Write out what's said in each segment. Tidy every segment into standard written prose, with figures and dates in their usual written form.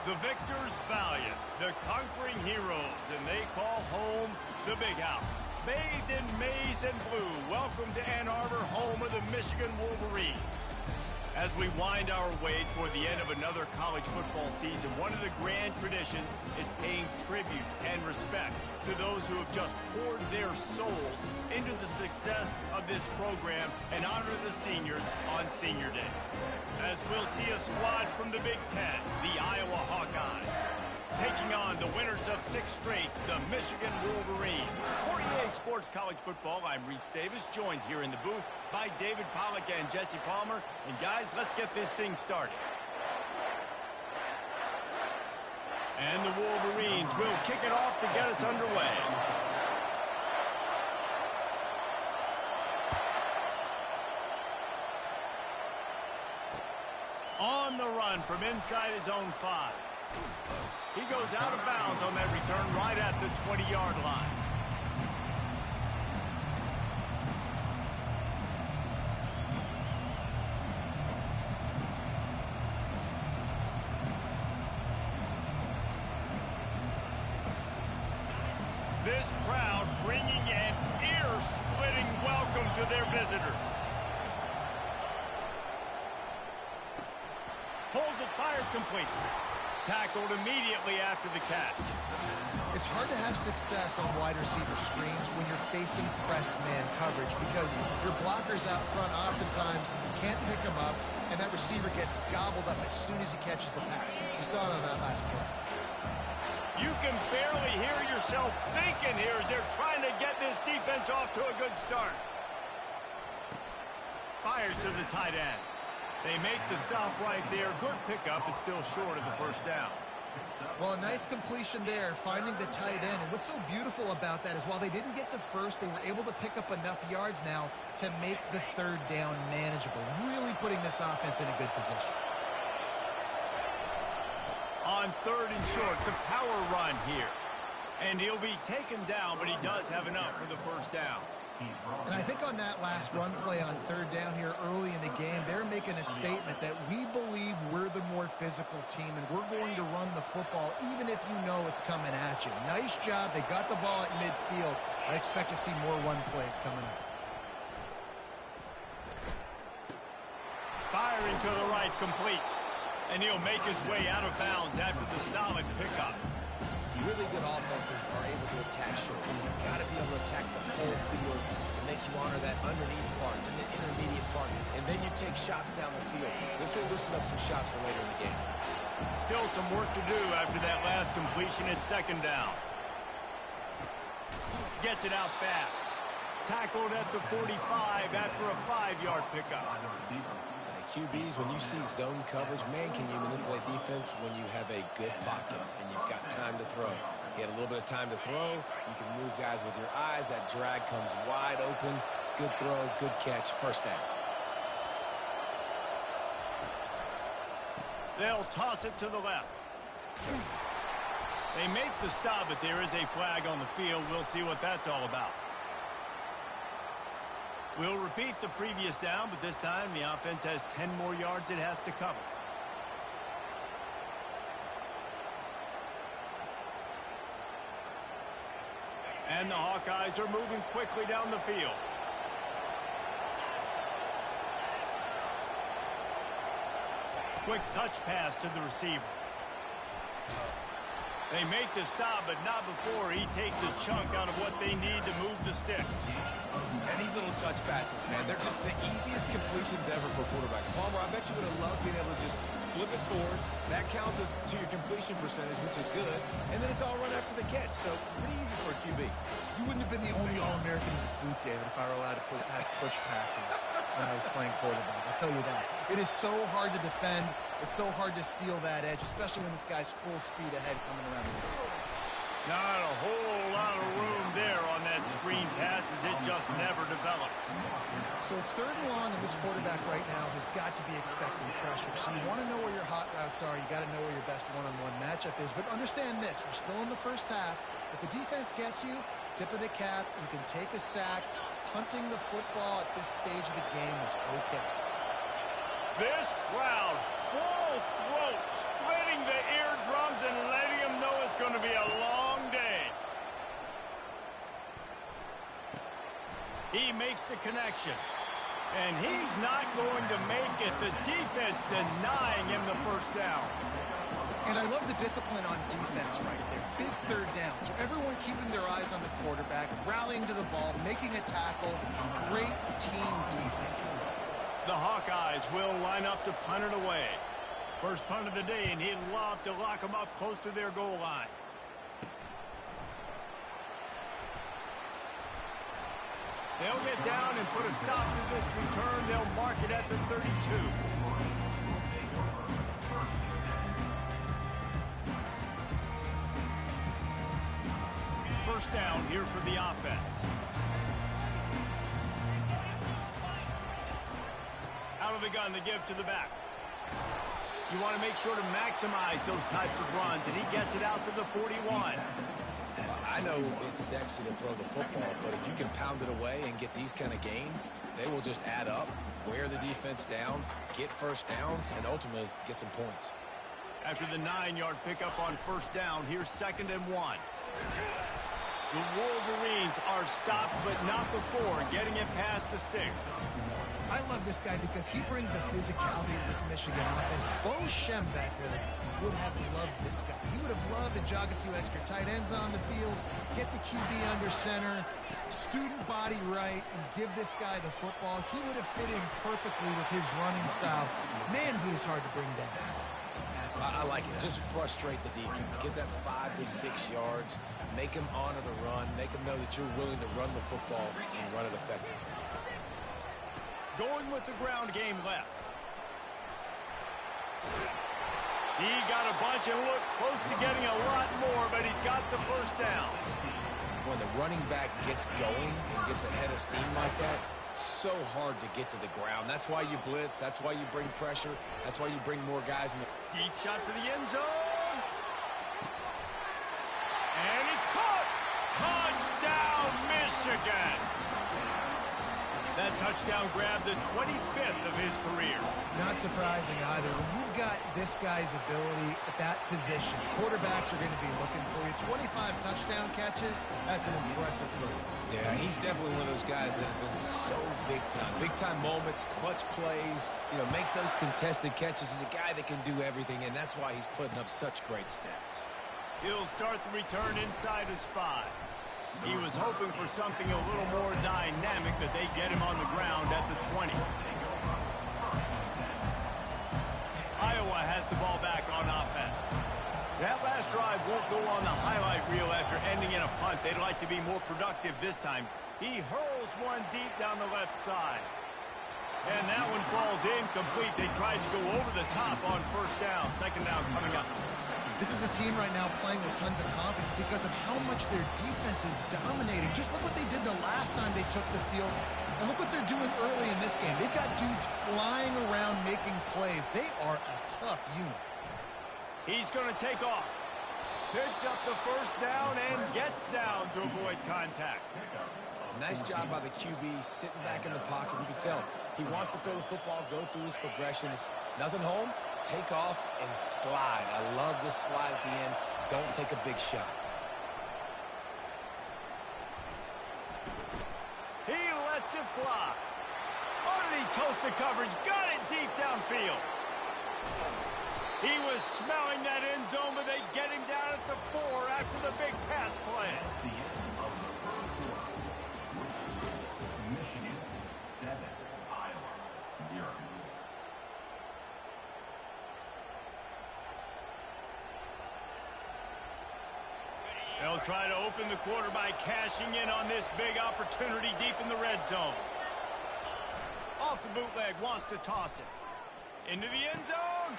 The victors valiant, the conquering heroes, and they call home the Big House. Bathed in maize and blue, welcome to Ann Arbor, home of the Michigan Wolverines. As we wind our way toward the end of another college football season, one of the grand traditions is paying tribute and respect to those who have just poured their souls into the success of this program and honor the seniors on Senior Day. As we'll see a squad from the Big Ten, the Iowa Hawkeyes, taking on the winners of 6 straight, the Michigan Wolverines. For EA Sports College Football, I'm Reese Davis, joined here in the booth by David Pollack and Jesse Palmer. And guys, let's get this thing started. And the Wolverines will kick it off to get us underway. On the run from inside his own 5. He goes out of bounds on that return right at the 20-yard line. This crowd bringing an ear-splitting welcome to their visitors. Pulls it, fired complete. Tackled immediately after the catch. It's hard to have success on wide receiver screens when you're facing press man coverage because your blockers out front oftentimes can't pick them up, and that receiver gets gobbled up as soon as he catches the pass. You saw it on that last play. You can barely hear yourself thinking here as they're trying to get this defense off to a good start. Fires to the tight end. They make the stop right there. Good pickup. It's still short of the first down. Well, a nice completion there, finding the tight end. And what's so beautiful about that is while they didn't get the first, they were able to pick up enough yards now to make the third down manageable. Really putting this offense in a good position. On 3rd and short, the power run here. And he'll be taken down, but he does have enough for the first down. And I think on that last run play on 3rd down here early in the game, they're making a statement that we believe we're the more physical team and we're going to run the football even if you know it's coming at you. Nice job. They got the ball at midfield. I expect to see more run plays coming up. Firing to the right, complete. And he'll make his way out of bounds after the solid pickup. Really good offenses are able to attack short. You've got to be able to attack the whole field to make you honor that underneath part and the intermediate part. And then you take shots down the field. This will loosen up some shots for later in the game. Still some work to do after that last completion at 2nd down. Gets it out fast. Tackled at the 45 after a 5-yard pickup. QBs, when you see zone coverage, man, can you manipulate defense when you have a good pocket and you've got time to throw. He had a little bit of time to throw. You can move guys with your eyes. That drag comes wide open. Good throw, good catch, first down. They'll toss it to the left. They make the stop, but there is a flag on the field. We'll see what that's all about. We'll repeat the previous down, but this time the offense has 10 more yards it has to cover. And the Hawkeyes are moving quickly down the field. Quick touch pass to the receiver. They make the stop, but not before he takes a chunk out of what they need to move the sticks. And these little touch passes, man, they're just the easiest completions ever for quarterbacks. Palmer, I bet you would have loved being able to just flip it forward. That counts as to your completion percentage, which is good. And then it's all run after the catch, so pretty easy for a QB. You wouldn't have been the only All-American in this booth, David, if I were allowed to have push passes when I was playing quarterback. I'll tell you that. It is so hard to defend. It's so hard to seal that edge, especially when this guy's full speed ahead coming around the inside. Not a whole lot of room there on that screen pass as it just never developed. So it's 3rd and long, and this quarterback right now has got to be expecting pressure. So you want to know where your hot routes are. You got to know where your best one-on-one matchup is. But understand this, we're still in the first half. If the defense gets you, tip of the cap, you can take a sack. Punting the football at this stage of the game is okay. This crowd, full throat, splitting the eardrum. He makes the connection. And he's not going to make it. The defense denying him the first down. And I love the discipline on defense right there. Big third down. So everyone keeping their eyes on the quarterback, rallying to the ball, making a tackle. Great team defense. The Hawkeyes will line up to punt it away. First punt of the day, and he'd love to lock them up close to their goal line. They'll get down and put a stop to this return. They'll mark it at the 32. First down here for the offense. Out of the gun to give to the back. You want to make sure to maximize those types of runs, and he gets it out to the 41. I know it's sexy to throw the football, but if you can pound it away and get these kind of gains, they will just add up, wear the defense down, get first downs, and ultimately get some points. After the 9-yard pickup on first down, here's 2nd and 1. The Wolverines are stopped, but not before getting it past the sticks. I love this guy because he brings a physicality to this Michigan offense. Bo Schembechler would have loved this guy. He would have loved to jog a few extra tight ends on the field, get the QB under center, student body right, and give this guy the football. He would have fit in perfectly with his running style. Man, he is hard to bring down. I like it. Just frustrate the defense. Get that 5 to 6 yards. Make them honor the run. Make them know that you're willing to run the football and run it effectively. Going with the ground game left. He got a bunch and looked close to getting a lot more, but he's got the first down. When the running back gets going and gets ahead of steam like that, so hard to get to the ground. That's why you blitz. That's why you bring pressure. That's why you bring more guys in the... Deep shot for the end zone. And it's caught. Touchdown, Michigan. That touchdown grabbed the 25th of his career. Not surprising either. When you've got this guy's ability at that position, quarterbacks are going to be looking for you. 25 touchdown catches, that's an impressive move. Yeah, he's definitely one of those guys that have been so big time. Big time moments, clutch plays, makes those contested catches. He's a guy that can do everything, and that's why he's putting up such great stats. He'll start the return inside his 5. He was hoping for something a little more dynamic, but they get him on the ground at the 20. Iowa has the ball back on offense. That last drive won't go on the highlight reel after ending in a punt. They'd like to be more productive this time. He hurls one deep down the left side. And that one falls incomplete. They tried to go over the top on first down. 2nd down coming up. This is a team right now playing with tons of confidence because of how much their defense is dominating. Just look what they did the last time they took the field, and look what they're doing early in this game. They've got dudes flying around making plays. They are a tough unit. He's going to take off. Picks up the first down and gets down to avoid contact. Nice job by the QB sitting back in the pocket. You can tell he wants to throw the football, go through his progressions. Nothing home, take off and slide. I love this slide at the end. Don't take a big shot. He lets it fly. Underneath toasted coverage, got it deep downfield. He was smelling that end zone, but they get him down at the 4 after the big pass play. Michigan 7, Iowa 0. They'll try to open the quarter by cashing in on this big opportunity deep in the red zone. Off the bootleg, wants to toss it. Into the end zone.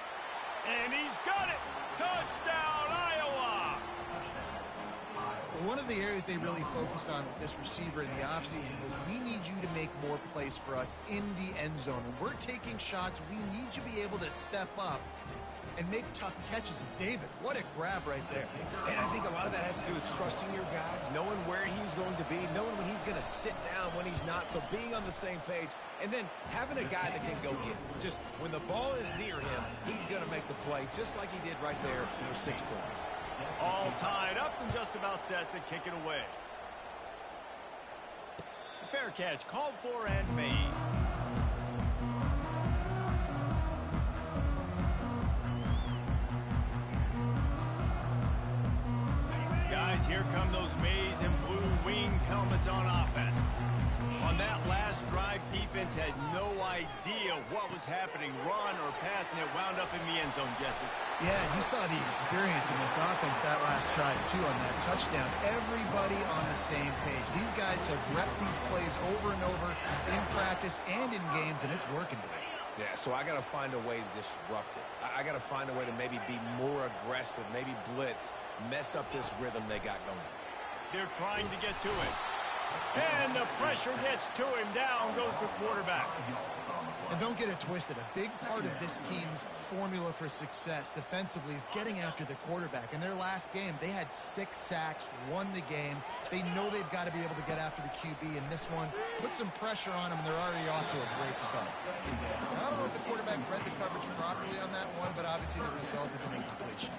And he's got it. Touchdown, Iowa. One of the areas they really focused on with this receiver in the offseason was we need you to make more plays for us in the end zone. When we're taking shots, we need you to be able to step up and make tough catches. And David, what a grab right there. And I think a lot of that has to do with trusting your guy, knowing where he's going to be, knowing when he's going to sit down, when he's not, so being on the same page, and then having a guy that can go get it. Just when the ball is near him, he's going to make the play, just like he did right there for 6 points. All tied up and just about set to kick it away. Fair catch, called for and made. Guys, here come those maize and blue winged helmets on offense. On that last drive, defense had no idea what was happening. Run or pass, and it wound up in the end zone, Jesse. Yeah, you saw the experience in this offense that last drive, too, on that touchdown. Everybody on the same page. These guys have repped these plays over and over in practice and in games, and it's working today. Yeah, so I got to find a way to disrupt it. I got to find a way to maybe be more aggressive, maybe blitz, mess up this rhythm they got going. They're trying to get to it. And the pressure gets to him. Down goes the quarterback. And don't get it twisted. A big part of this team's formula for success defensively is getting after the quarterback. In their last game, they had 6 sacks, won the game. They know they've got to be able to get after the QB in this one. Put some pressure on them, and they're already off to a great start. I don't know if the quarterback read the coverage properly on that one, but obviously the result is an incompletion.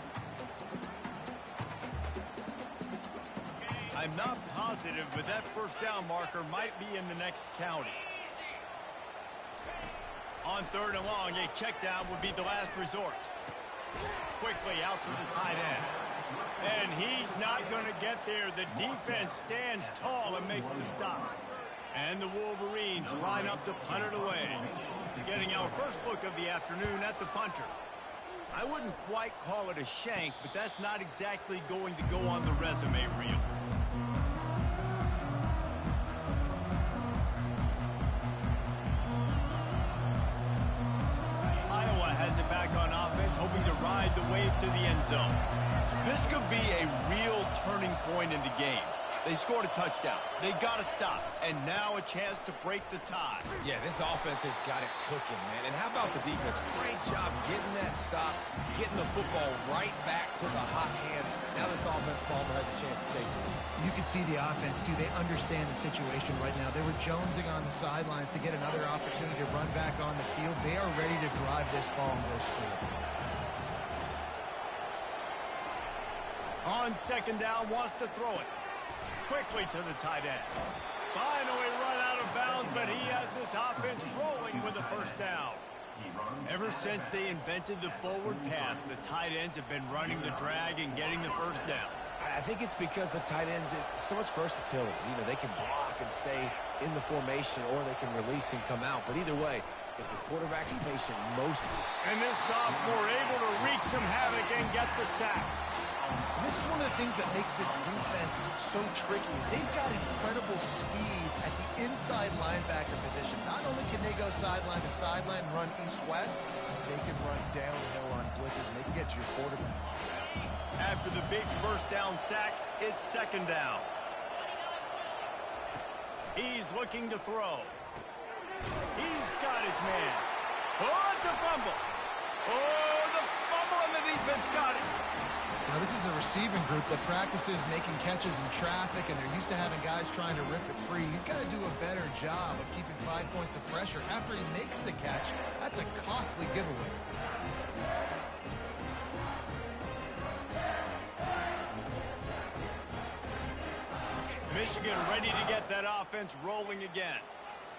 I'm not positive, but that first down marker might be in the next county. On 3rd and long, a check down would be the last resort. Quickly out to the tight end. And he's not going to get there. The defense stands tall and makes the stop. And the Wolverines line up to punt it away. Getting our first look of the afternoon at the punter. I wouldn't quite call it a shank, but that's not exactly going to go on the resume reel. On offense, hoping to ride the wave to the end zone. This could be a real turning point in the game. They scored a touchdown. They got to stop. And now a chance to break the tie. Yeah, this offense has got it cooking, man. And how about the defense? Great job getting that stop, getting the football right back to the hot hand. Now this offense, Palmer, has a chance to take it. You can see the offense, too. They understand the situation right now. They were jonesing on the sidelines to get another opportunity to run back on the field. They are ready to drive this ball and go score. On 2nd down, wants to throw it. Quickly to the tight end. Finally run out of bounds, but he has this offense rolling with a first down. Ever since they invented the forward pass, the tight ends have been running the drag and getting the first down. I think it's because the tight ends is so much versatility. You know, they can block and stay in the formation, or they can release and come out. But either way, if the quarterback's patient, most of it. And this sophomore able to wreak some havoc and get the sack. And this is one of the things that makes this defense so tricky is they've got incredible speed at the inside linebacker position. Not only can they go sideline to sideline, run east-west, they can run downhill on blitzes, and they can get to your quarterback. After the big first down sack, it's 2nd down. He's looking to throw. He's got his man. Oh, it's a fumble. Oh, the fumble, and the defense got it. Now, this is a receiving group that practices making catches in traffic, and they're used to having guys trying to rip it free. He's got to do a better job of keeping 5 points of pressure. After he makes the catch, that's a costly giveaway. Michigan ready to get that offense rolling again.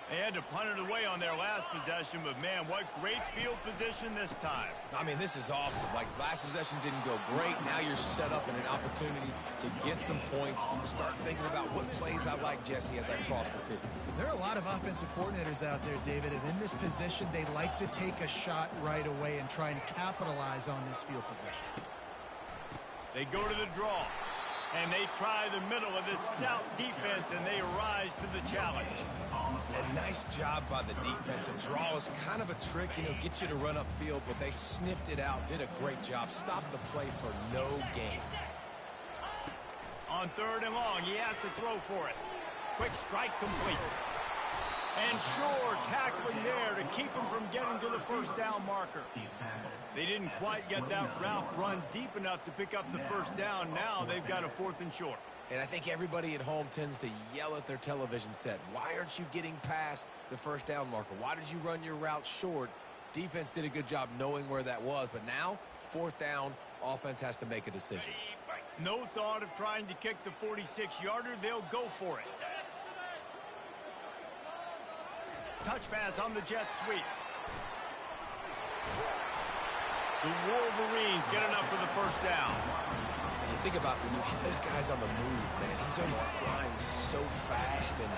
They had to punt it away on their last possession, but man, what great field position this time. I mean, this is awesome. Like, last possession didn't go great. Now you're set up in an opportunity to get some points. Start thinking about what plays I like, Jesse, as I cross the 50. There are a lot of offensive coordinators out there, David, and in this position, they like to take a shot right away and try and capitalize on this field position. They go to the draw, and they try the middle of this stout defense, and they rise to the challenge. A nice job by the defense. A draw is kind of a trick, you know, get you to run upfield, but they sniffed it out, did a great job, stopped the play for no gain. On 3rd and long, he has to throw for it. Quick strike complete. And Shore tackling there to keep him from getting to the first down marker. They didn't quite get that route run deep enough to pick up the first down. Now they've got a 4th and short. And I think everybody at home tends to yell at their television set. Why aren't you getting past the first down marker? Why did you run your route short? Defense did a good job knowing where that was. But now, 4th down, offense has to make a decision. No thought of trying to kick the 46-yarder. They'll go for it. Touch pass on the jet sweep. The Wolverines get enough for the first down. And you think about when you hit those guys on the move, man, he's already flying so fast, and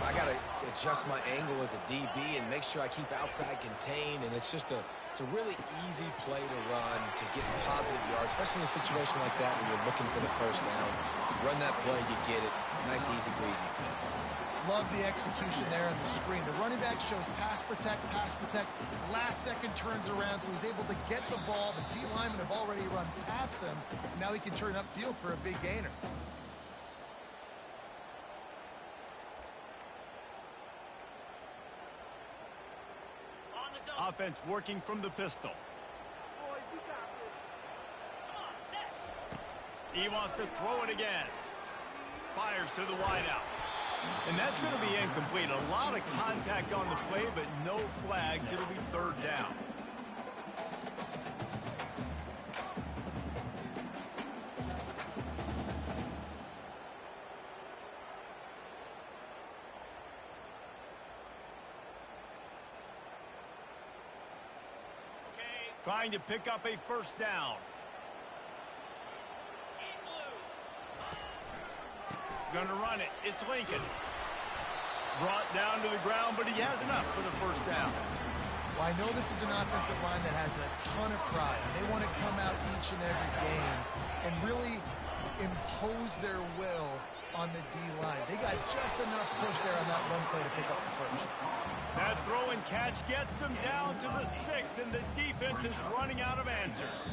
I got to adjust my angle as a DB and make sure I keep outside contained, and it's a really easy play to run to get positive yards, especially in a situation like that when you're looking for the first down. You run that play, you get it. Nice, easy breezy. Love the execution there on the screen. The running back shows pass protect, last second turns around, so he's able to get the ball. The D linemen have already run past him. Now he can turn upfield for a big gainer. Offense working from the pistol. He wants to throw it again. Fires to the wideout. And that's going to be incomplete. A lot of contact on the play, but no flags. It'll be third down. Trying to pick up a first down. Gonna run it. It's Lincoln. Brought down to the ground, but he has enough for the first down. Well, I know this is an offensive line that has a ton of pride. They want to come out each and every game and really impose their will on the D-line. They got just enough push there on that run play to pick up the first. That throw and catch gets them down to the 6, and the defense is running out of answers.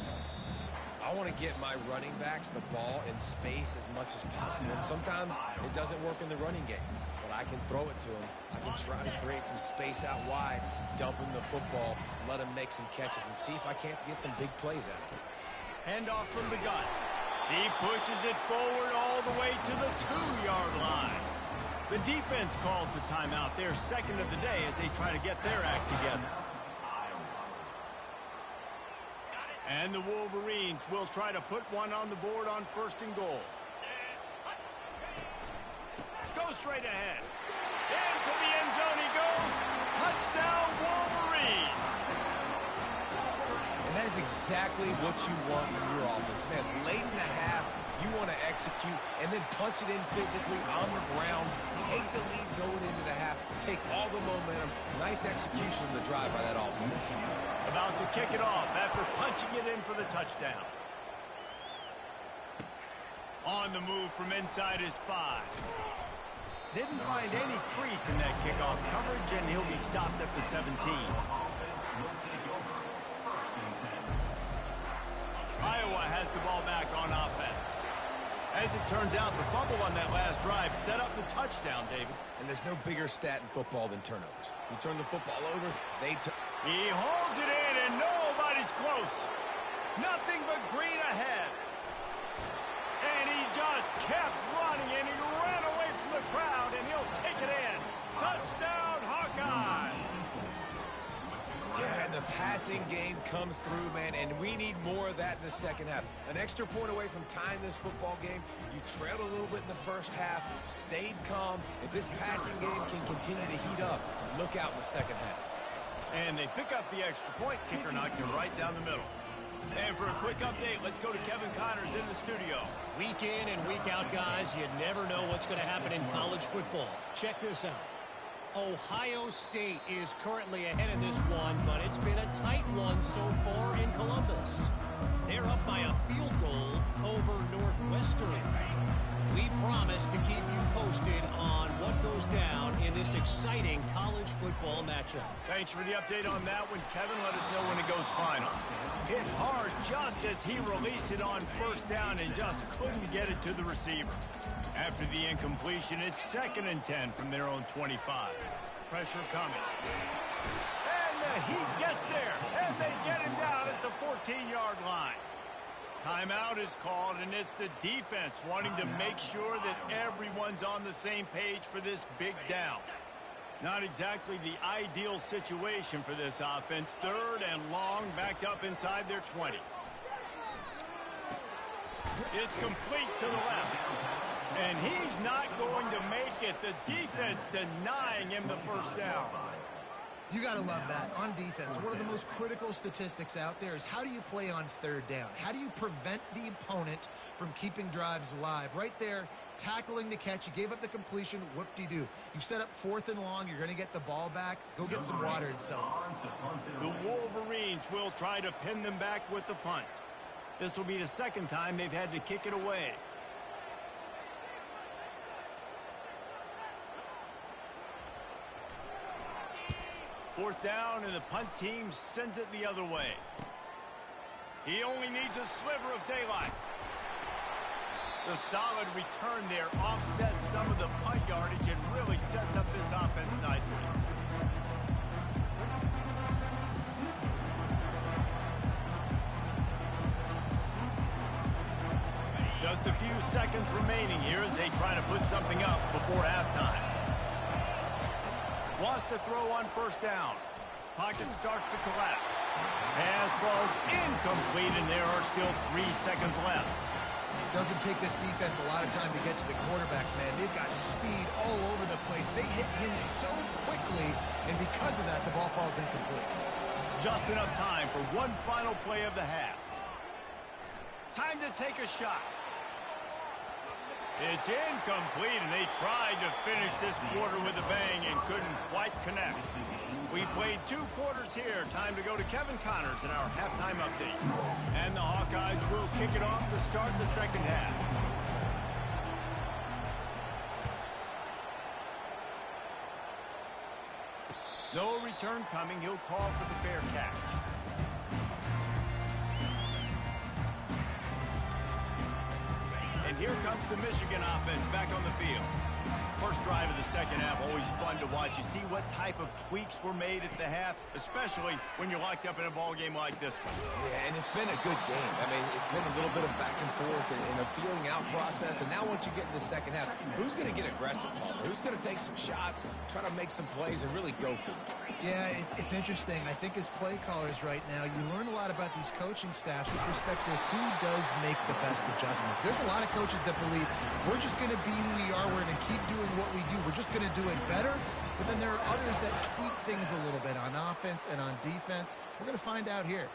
I want to get my running backs the ball in space as much as possible. And sometimes it doesn't work in the running game, but I can throw it to him. I can try to create some space out wide, dump him the football, let him make some catches, and see if I can't get some big plays out of it. Handoff from the gun. He pushes it forward all the way to the 2-yard line. The defense calls the timeout, their second of the day, as they try to get their act together. And the Wolverines will try to put one on the board on 1st and goal. Go straight ahead. Into the end zone he goes. Touchdown, Wolverines. And that is exactly what you want from your offense. Man, late in the half, you want to execute and then punch it in physically on the ground. Take the lead going into the half. Take all the momentum. Nice execution of the drive by that offense. About to kick it off after punching it in for the touchdown. On the move from inside his 5. Didn't find any crease in that kickoff coverage, and he'll be stopped at the 17. Iowa has the ball back on offense. As it turns out, the fumble on that last drive set up the touchdown, David. And there's no bigger stat in football than turnovers. You turn the football over, they turn. He holds it in, and nobody's close. Nothing but green ahead. And he just kept running, and he ran away from the crowd, and he'll take it in. Touchdown, Hawkeye! Yeah, and the passing game comes through, man, and we need more of that in the second half. An extra point away from tying this football game. You trailed a little bit in the first half, stayed calm. If this passing game can continue to heat up, look out in the second half. And they pick up the extra point. Kicker knocked him right down the middle. And for a quick update, let's go to Kevin Connors in the studio. Week in and week out, guys, you never know what's going to happen in college football. Check this out. Ohio State is currently ahead in this one, but it's been a tight one so far in Columbus. They're up by a field goal over Northwestern. We promise to keep you posted on what goes down in this exciting college football matchup. Thanks for the update on that one, Kevin. Let us know when it goes final. Hit hard just as he released it on 1st down and just couldn't get it to the receiver. After the incompletion, it's 2nd and 10 from their own 25. Pressure coming. And the Heat gets there, and they get him down at the 14-yard line. Timeout is called, and it's the defense wanting to make sure that everyone's on the same page for this big down. Not exactly the ideal situation for this offense. 3rd and long, backed up inside their 20. It's complete to the left. And he's not going to make it. The defense denying him the first down. You got to love that. On defense, one of the most critical statistics out there is how do you play on third down? How do you prevent the opponent from keeping drives alive? Right there, tackling the catch. You gave up the completion. Whoop-de-doo. You set up 4th and long. You're going to get the ball back. Go get some water and sell it. The Wolverines will try to pin them back with the punt. This will be the second time they've had to kick it away. Fourth down, and the punt team sends it the other way. He only needs a sliver of daylight. The solid return there offsets some of the punt yardage and really sets up this offense nicely. Just a few seconds remaining here as they try to put something up before halftime. Wants to throw on first down. Pocket starts to collapse. Pass falls incomplete, and there are still 3 seconds left. Doesn't take this defense a lot of time to get to the quarterback, man. They've got speed all over the place. They hit him so quickly, and because of that, the ball falls incomplete. Just enough time for one final play of the half. Time to take a shot. It's incomplete, and they tried to finish this quarter with a bang and couldn't quite connect. We played 2 quarters here. Time to go to Kevin Connors in our halftime update. And the Hawkeyes will kick it off to start the second half. No return coming. He'll call for the fair catch. And here comes the Michigan offense back on the field. First drive of the second half, always fun to watch. You see what type of tweaks were made at the half, especially when you're locked up in a ball game like this one. Yeah, and it's been a good game. I mean, it's been a little bit of back and forth and a feeling out process. And now once you get in the second half, who's going to get aggressive, Palmer? Who's going to take some shots, try to make some plays, and really go for it? Yeah, it's interesting. I think as play callers right now, you learn a lot about these coaching staffs with respect to who does make the best adjustments. There's a lot of coaches that believe we're just going to be who we are. We're going to keep doing what we do. We're just going to do it better. But then there are others that tweak things a little bit on offense and on defense. We're going to find out here.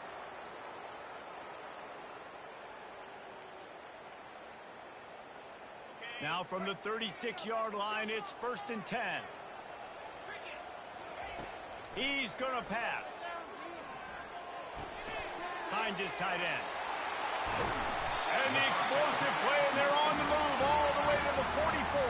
Now from the 36-yard line, it's 1st and 10. He's going to pass. Finds his tight end. And the explosive play, and they're on the move all the way to the 44.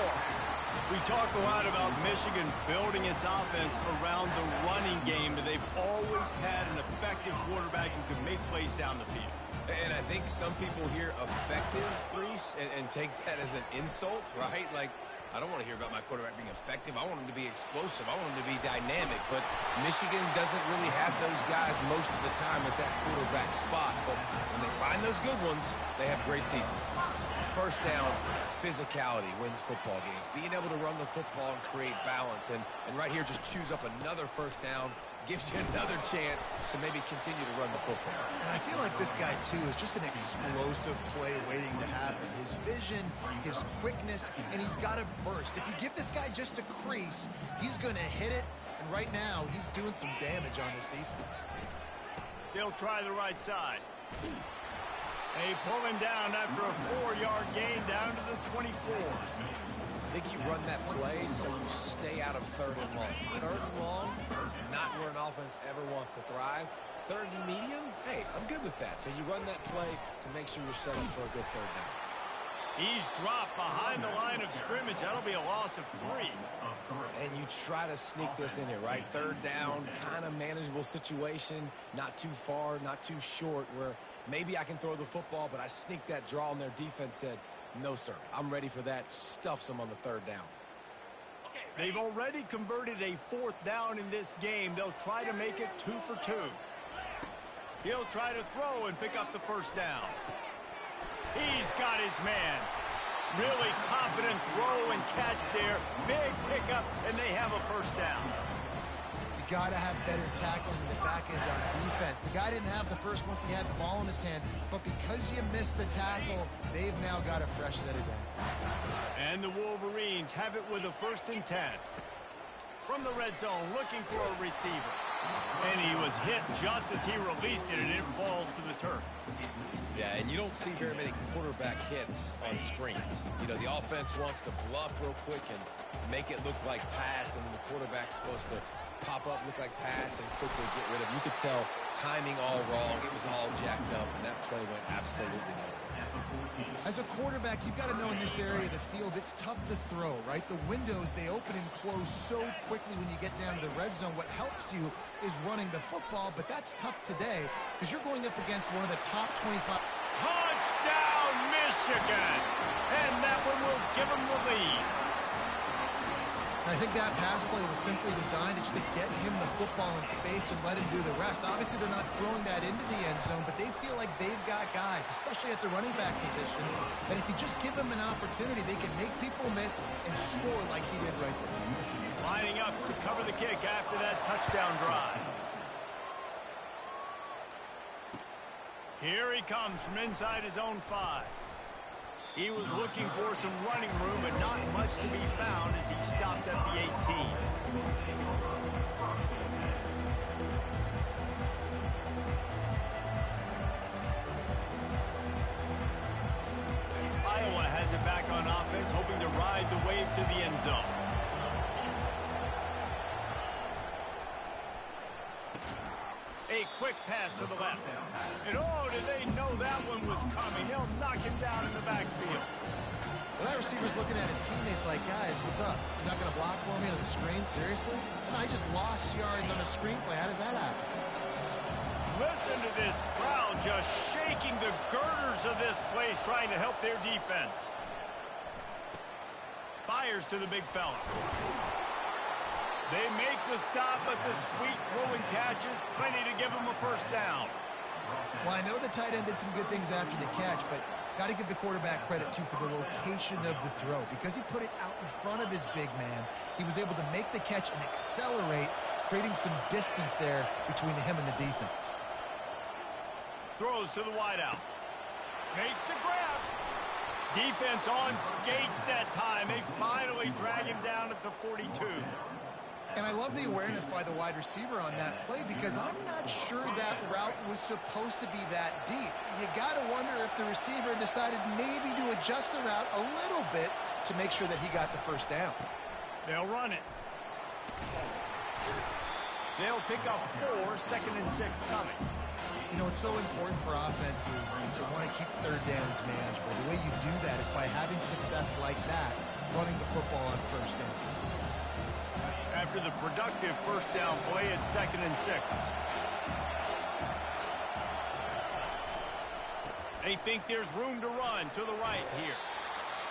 We talk a lot about Michigan building its offense around the running game, but they've always had an effective quarterback who can make plays down the field. And I think some people hear effective, Reese, and take that as an insult, right? Like, I don't want to hear about my quarterback being effective. I want him to be explosive. I want him to be dynamic. But Michigan doesn't really have those guys most of the time at that quarterback spot. But when they find those good ones, they have great seasons. First down, physicality wins football games. Being able to run the football and create balance. And right here, just choose up another first down. Gives you another chance to maybe continue to run the football. And I feel like this guy, too, is just an explosive play waiting to happen. His vision, his quickness, and he's got a burst. If you give this guy just a crease, he's going to hit it. And right now, he's doing some damage on this defense. They'll try the right side. They pull him down after a 4-yard gain down to the 24. I think you run that play so you stay out of 3rd and long. 3rd and long is not where an offense ever wants to thrive. 3rd and medium, hey, I'm good with that. So you run that play to make sure you're set up for a good 3rd down. He's dropped behind the line of scrimmage. That'll be a loss of 3. And you try to sneak this in here, right? 3rd down, kind of manageable situation. Not too far, not too short, where maybe I can throw the football, but I sneak that draw, and their defense said, no, sir, I'm ready for that. Stuffs them on the 3rd down. They've already converted a 4th down in this game. They'll try to make it 2 for 2. He'll try to throw and pick up the first down. He's got his man. Really confident throw and catch there. Big pickup, and they have a first down. You got to have better tackling in the back end on defense. The guy didn't have the first once he had the ball in his hand, but because you missed the tackle, they've now got a fresh set of down. And the Wolverines have it with a 1st and 10. from the red zone looking for a receiver. And he was hit just as he released it, and it falls to the turf. Yeah, and you don't see very many quarterback hits on screens. You know, the offense wants to bluff real quick and make it look like pass, and then the quarterback's supposed to pop up, look like pass, and quickly get rid of it. You could tell timing all wrong. It was all jacked up, and that play went absolutely nowhere. As a quarterback, you've got to know in this area of the field, it's tough to throw, right? The windows, they open and close so quickly when you get down to the red zone. What helps you is running the football, but that's tough today because you're going up against one of the top 25. Touchdown, Michigan! And that one will give them the lead. I think that pass play was simply designed just to get him the football in space and let him do the rest. Obviously, they're not throwing that into the end zone, but they feel like they've got guys, especially at the running back position, that if you just give them an opportunity, they can make people miss and score like he did right there. Lining up to cover the kick after that touchdown drive. Here he comes from inside his own 5. He was looking for some running room, but not much to be found as he stopped at the 18. Iowa has it back on offense, hoping to ride the wave to the end zone. A quick pass to the left. And oh, did they know that one was coming? They'll knock him down in the backfield. Well, that receiver's looking at his teammates like, guys, what's up? You're not going to block for me on the screen? Seriously? No, I just lost yards on a screenplay. How does that happen? Listen to this crowd just shaking the girders of this place, trying to help their defense. Fires to the big fella. They make the stop, but the sweet rolling catch is plenty to give them a first down. Well, I know the tight end did some good things after the catch, but got to give the quarterback credit, too, for the location of the throw. Because he put it out in front of his big man, he was able to make the catch and accelerate, creating some distance there between him and the defense. Throws to the wideout. Makes the grab. Defense on skates that time. They finally drag him down at the 42. And I love the awareness by the wide receiver on that play because I'm not sure that route was supposed to be that deep. You got to wonder if the receiver decided maybe to adjust the route a little bit to make sure that he got the first down. They'll run it. They'll pick up 4, 2nd and 6 coming. You know, it's so important for offenses to want to keep third downs manageable. The way you do that is by having success like that, running the football on first down. After the productive first down play, it's 2nd and 6. They think there's room to run to the right here.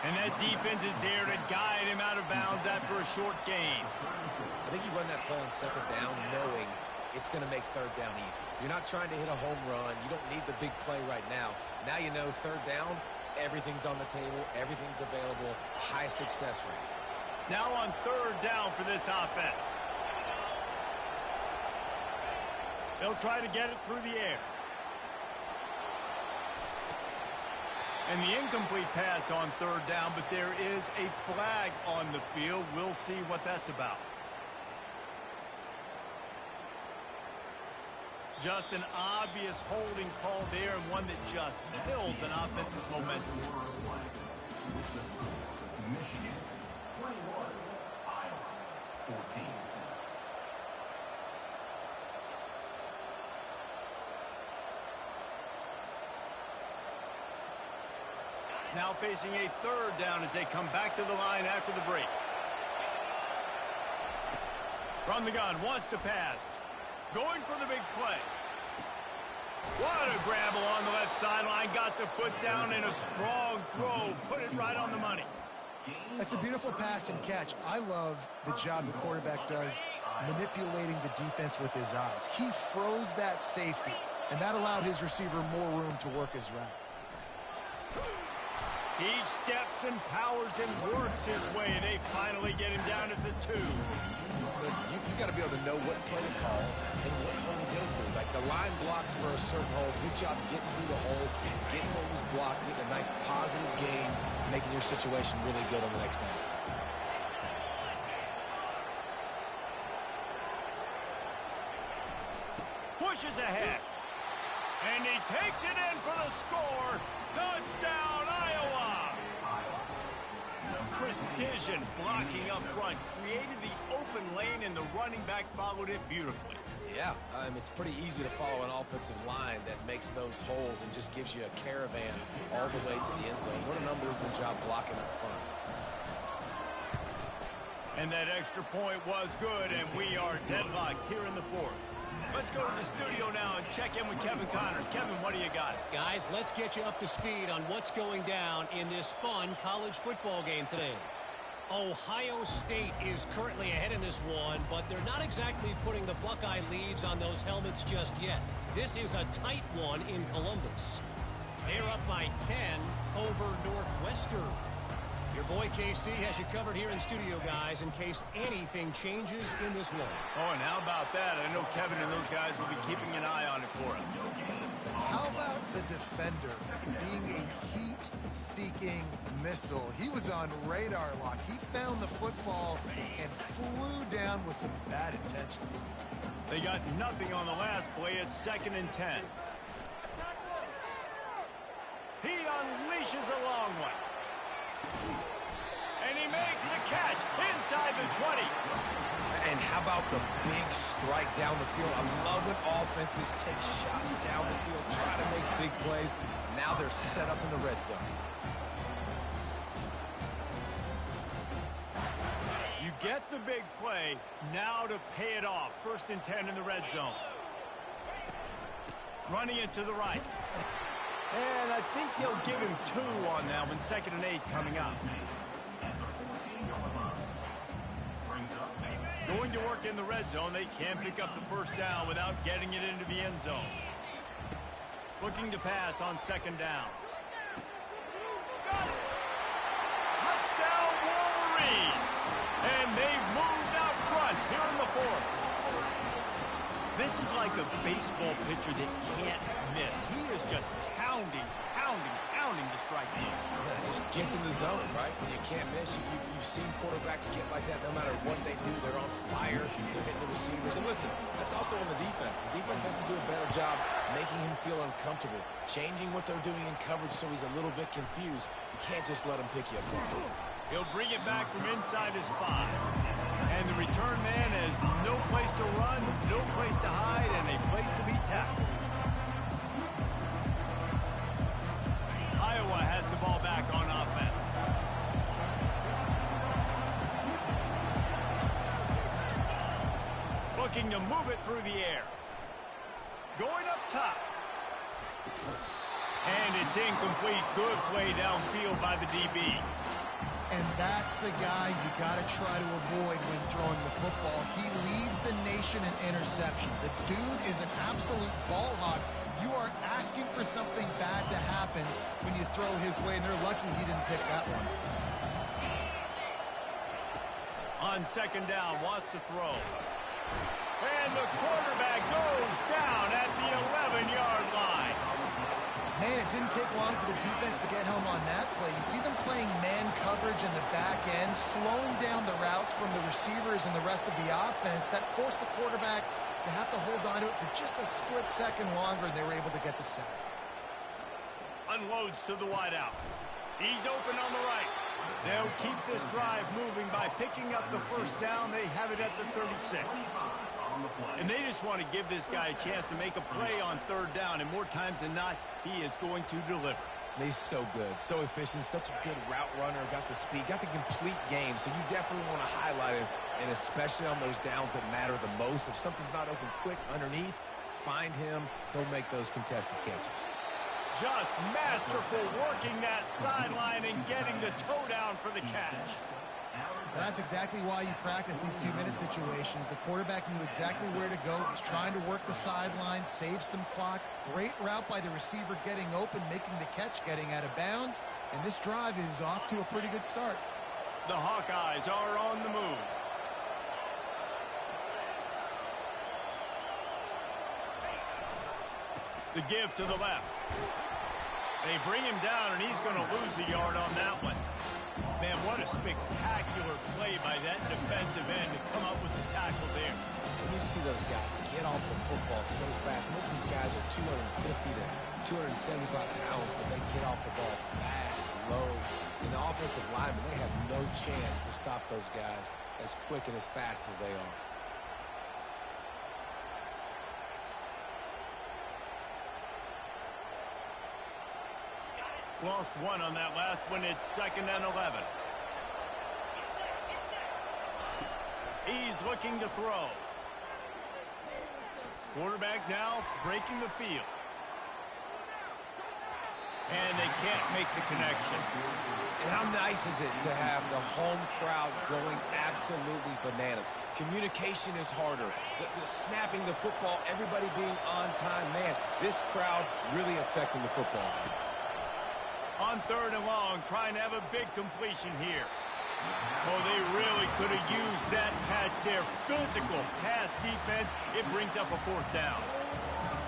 And that defense is there to guide him out of bounds after a short gain. I think you run that play on 2nd down knowing it's going to make 3rd down easy. You're not trying to hit a home run. You don't need the big play right now. Now you know 3rd down, everything's on the table, everything's available, high success rate. Now on 3rd down for this offense. They'll try to get it through the air. And the incomplete pass on 3rd down, but there is a flag on the field. We'll see what that's about. Just an obvious holding call there, and one that just kills an offense's momentum. Michigan 21, Iowa 14. Now facing a 3rd down as they come back to the line after the break. From the gun, wants to pass. Going for the big play. What a grab along the left sideline. Got the foot down in a strong throw. Put it right on the money. That's a beautiful pass and catch. I love the job the quarterback does manipulating the defense with his eyes. He froze that safety, and that allowed his receiver more room to work his route. He steps and powers and works his way. They finally get him down at the 2. Listen, you got to be able to know what play to call and what hole to go through. Like the line blocks for a certain hole. Good job getting through the hole, getting what was blocked, getting a nice positive gain, making your situation really good on the next down. pushes ahead. And he takes it in for the score. Touchdown, Iowa! Precision blocking up front created the open lane, and the running back followed it beautifully. Yeah, it's pretty easy to follow an offensive line that makes those holes and just gives you a caravan all the way to the end zone. What an unbelievable job blocking up front. And that extra point was good, and we are deadlocked here in the fourth. Let's go to the studio now and check in with Kevin Connors. Kevin, what do you got? Guys, let's get you up to speed on what's going down in this fun college football game today. Ohio State is currently ahead in this one, but they're not exactly putting the Buckeye leaves on those helmets just yet. This is a tight one in Columbus. They're up by 10 over Northwestern. Your boy KC has you covered here in studio, guys, in case anything changes in this one. Oh, and how about that? I know Kevin and those guys will be keeping an eye on it for us. How about the defender being a heat-seeking missile? He was on radar lock. He found the football and flew down with some bad intentions. They got nothing on the last play. It's 2nd and 10. He unleashes a long one. And he makes the catch inside the 20. And how about the big strike down the field? I love when offenses take shots down the field, try to make big plays. Now they're set up in the red zone. You get the big play, now to pay it off. 1st and 10 in the red zone. Running it to the right. And I think they'll give him 2 on that one. 2nd and 8 coming up. Going to work in the red zone. They can't pick up the 1st down without getting it into the end zone. Looking to pass on 2nd down. Got it. Touchdown Wolverines. And they've moved out front here in the 4th. This is like a baseball pitcher that can't miss. He is just pounding the strike zone. Yeah, it just gets in the zone, right? When you can't miss, you've seen quarterbacks get like that. No matter what they do, they're on fire. They're hitting the receivers. And listen, that's also on the defense. The defense has to do a better job making him feel uncomfortable, changing what they're doing in coverage so he's a little bit confused. You can't just let him pick you apart. He'll bring it back from inside his 5. And the return man has no place to run, no place to hide, and a place to be tackled. Iowa has the ball back on offense. Looking to move it through the air. Going up top. And it's incomplete. Good play downfield by the DB. And that's the guy you got to try to avoid when throwing the football. He leads the nation in interception. The dude is an absolute ball hawk. You are asking for something bad to happen when you throw his way, and they're lucky he didn't pick that one. On 2nd down, wants to throw. And the quarterback goes down at the 11-yard line. Man, it didn't take long for the defense to get home on that play. You see them playing man coverage in the back end, slowing down the routes from the receivers and the rest of the offense. That forced the quarterback to have to hold on to it for just a split second longer, and they were able to get the sack. Unloads to the wideout. He's open on the right. They'll keep this drive moving by picking up the 1st down. They have it at the 36. And they just want to give this guy a chance to make a play on 3rd down, and more times than not, he is going to deliver. He's so good, so efficient, such a good route runner, got the speed, got the complete game, so you definitely want to highlight him, and especially on those downs that matter the most. If something's not open quick underneath, find him, he'll make those contested catches. Just masterful working that sideline and getting the toe down for the catch. That's exactly why you practice these 2-minute situations. The quarterback knew exactly where to go. He's trying to work the sideline, save some clock. Great route by the receiver getting open, making the catch, getting out of bounds. And this drive is off to a pretty good start. The Hawkeyes are on the move. The give to the left. They bring him down, and he's going to lose a yard on that one. Man, what a spectacular play by that defensive end to come up with the tackle there. when you see those guys get off the football so fast, most of these guys are 250 to 275 pounds, but they get off the ball fast, low. And the offensive linemen, they have no chance to stop those guys as quick and as fast as they are. Lost one on that last one. It's 2nd and 11. He's looking to throw. Quarterback now breaking the field. And they can't make the connection. And how nice is it to have the home crowd going absolutely bananas? Communication is harder. The snapping the football, everybody being on time. Man, this crowd really affecting the football. On 3rd and long, trying to have a big completion here. Oh, they really could have used that catch there. Physical pass defense. It brings up a 4th down.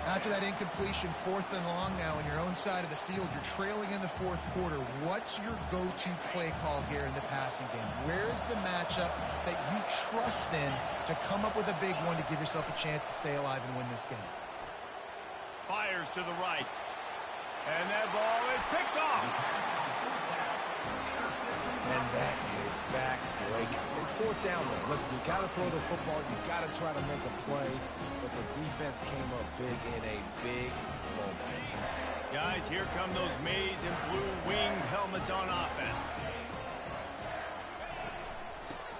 After that incompletion, 4th and long now on your own side of the field, you're trailing in the 4th quarter. What's your go-to play call here in the passing game? Where is the matchup that you trust in to come up with a big one to give yourself a chance to stay alive and win this game? Fires to the right. And that ball is picked off. And that is a back-breaker. It's 4th down, though. Listen, you got to throw the football. You got to try to make a play. But the defense came up big in a big moment. Guys, here come those maize and blue winged helmets on offense.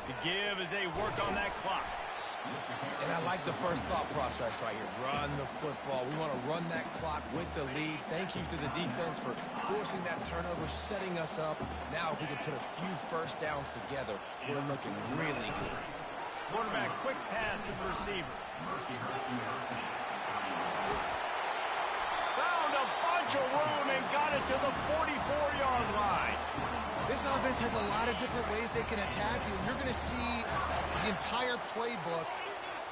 The give as they work on that clock. And I like the first thought process right here. Run the football. We want to run that clock with the lead. Thank you to the defense for forcing that turnover, setting us up. Now if we can put a few first downs together, we're looking really good. Quarterback, quick pass to the receiver. Found a bunch of room and got it to the 44-yard line. This offense has a lot of different ways they can attack you. You're going to see the entire playbook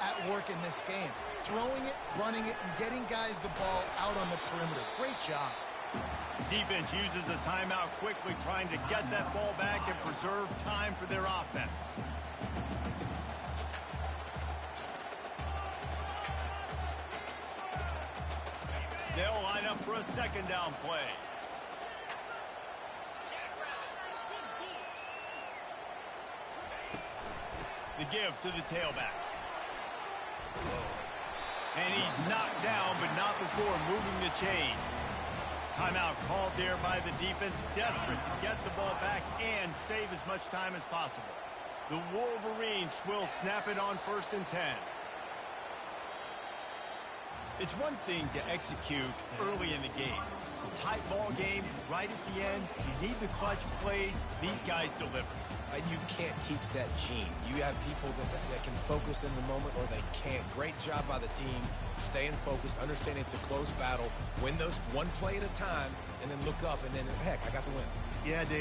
at work in this game. Throwing it, running it, and getting guys the ball out on the perimeter. Great job. Defense uses a timeout quickly, trying to get that ball back and preserve time for their offense. They'll line up for a 2nd down play. The give to the tailback. And he's knocked down, but not before moving the chains. Timeout called there by the defense, desperate to get the ball back and save as much time as possible. The Wolverines will snap it on 1st and 10. It's one thing to execute early in the game. Tight ball game, right at the end. You need the clutch plays. These guys deliver. And you can't teach that gene. You have people that can focus in the moment or they can't. Great job by the team, staying focused, understanding it's a close battle, win those one play at a time, and then look up, and then, heck, I got the win. Yeah, Dave.